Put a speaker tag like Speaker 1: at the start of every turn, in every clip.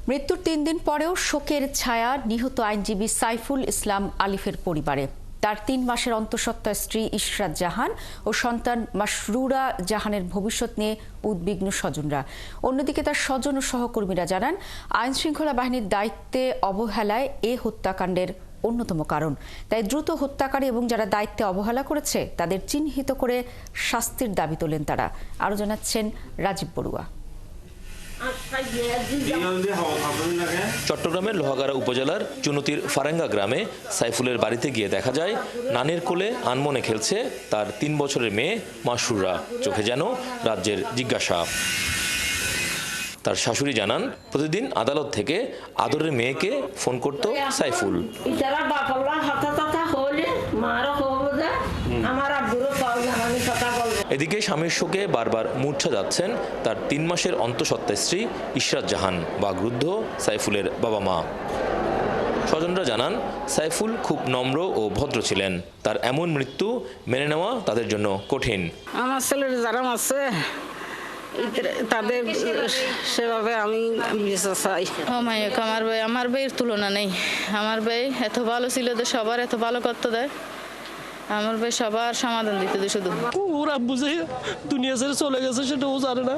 Speaker 1: মৃত্যুর ৩ দিন পরেও শোকের ছায়া নিহত আইনজীবী সাইফুল ইসলাম আলিফের পরিবারে। তার ৩ মাসের অন্তঃসত্ত্বা স্ত্রী ইশরাত জাহান ও সন্তান মাসরুরা জাহানের ভবিষ্যৎ নিয়ে উদ্বিগ্ন স্বজনরা। অন্যদিকে তার স্বজন ও সহকর্মীরা জানান, আইনশৃঙ্খলা বাহিনীর দায়িত্বে অবহেলায় এ হত্যাকাণ্ডের অন্যতম কারণ। তাই দ্রুত হত্যাকারী এবং যারা দায়িত্বে অবহেলা করেছে তাদের চিহ্নিত করে শাস্তির দাবি তোলেন তারা। আরও জানাচ্ছেন রাজীব বড়ুয়া।
Speaker 2: চট্টগ্রামের লোহাগাড়া উপজেলার চুনতির ফারেঙ্গা গ্রামে সাইফুলের বাড়িতে গিয়ে দেখা যায় নানির কোলে আনমনে খেলছে তার ৩ বছরের মেয়ে মাসরুরা। চোখে যেন রাজ্যের জিজ্ঞাসা। তার শাশুড়ি জানান, প্রতিদিন আদালত থেকে আদরের মেয়েকে ফোন করত সাইফুল। এদিকে স্বামীর শোকে বারবার মূর্ছা যাচ্ছেন তার ৩ মাসের অন্তঃসত্ত্বা স্ত্রী ইশরাত জাহান বা বৃদ্ধ সাইফুলের বাবা মা। স্বজনরা জানান, সাইফুল খুব নম্র ও ভদ্র ছিলেন। তার এমন মৃত্যু মেনে নেওয়া তাদের জন্য কঠিন।
Speaker 3: আমার ছেলের যারা আছে তাদের সেভাবে আমি বিচার চাই। আমার ভাইয়ের তুলনা নেই। আমার ভাই এত ভালো ছিল যে সবার এত ভালো করতে দেয়। আমার ভাই সবার সমাধান দিতে দেয়। শুধু
Speaker 4: ওরা বুঝে দুনিয়া ছেড়ে চলে গেছে সেটা ও জানে না।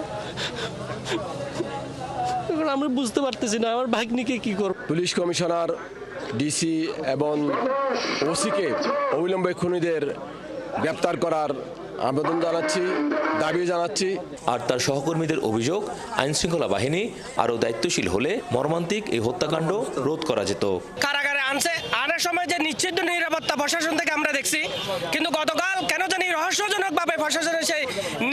Speaker 4: এখন আমি বুঝতে পারতেছি না আমার ভাগ্নিকে কি করব।
Speaker 5: পুলিশ কমিশনার, ডিসি এবং ওসিকে অবিলম্বে খুনিদের গ্রেপ্তার করার আবেদন জানাচ্ছি, দাবি জানাচ্ছি।
Speaker 2: আর তার সহকর্মীদের অভিযোগ, আইনশৃঙ্খলা বাহিনী আরও দায়িত্বশীল হলে মর্মান্তিক এই হত্যাকাণ্ড রোধ করা যেত।
Speaker 6: কারাগারে আনার সময় যে নিশ্চিত নিরাপত্তা প্রশাসন থেকে আমরা দেখছি, কিন্তু গতকাল কেন জানি রহস্যজনকভাবে প্রশাসনের সেই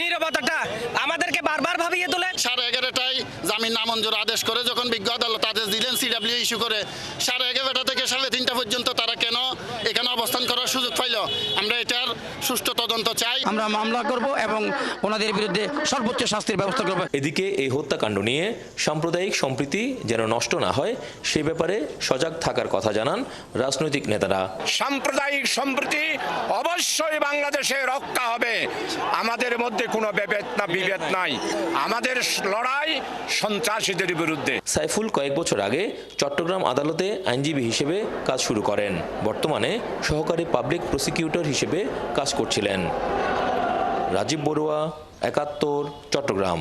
Speaker 6: নিরাপত্তাটা আমাদেরকে বারবার ভাবিয়ে তোলে।
Speaker 7: 11:30টায় জামিন নামঞ্জুর আদেশ করে যখন বিজ্ঞ আদালত আদেশ দিলেন, সিডব্লিউ ইস্যু করে 11:30টা থেকে 3:30টা পর্যন্ত তারা কেন এখানে অবস্থান করার সুযোগ পাইল? আমরা এটার সুষ্ঠু তদন্ত চাই।
Speaker 8: আমরা মামলা করব এবং ওনাদের বিরুদ্ধে সর্বোচ্চ শাস্তির ব্যবস্থা করব।
Speaker 2: এদিকে এই হত্যাকাণ্ড নিয়ে সাম্প্রদায়িক সম্প্রীতি যেন নষ্ট না হয় সে ব্যাপারে সজাগ থাকার কথা জানান রাজনৈতিক নেতারা।
Speaker 9: সাম্প্রদায়িক সম্প্রীতি অবশ্যই বাংলাদেশে রক্ষা হবে। আমাদের মধ্যে কোনো বিভেদ নাই। আমাদের লড়াই সন্ত্রাসীদের বিরুদ্ধে।
Speaker 2: সাইফুল কয়েক বছর আগে চট্টগ্রাম আদালতে আইনজীবী হিসেবে কাজ শুরু করেন। বর্তমানে সহকারী পাবলিক প্রসিকিউটর হিসেবে কাজ করছিলেন। রাজীব বড়ুয়া, ৭১, চট্টগ্রাম।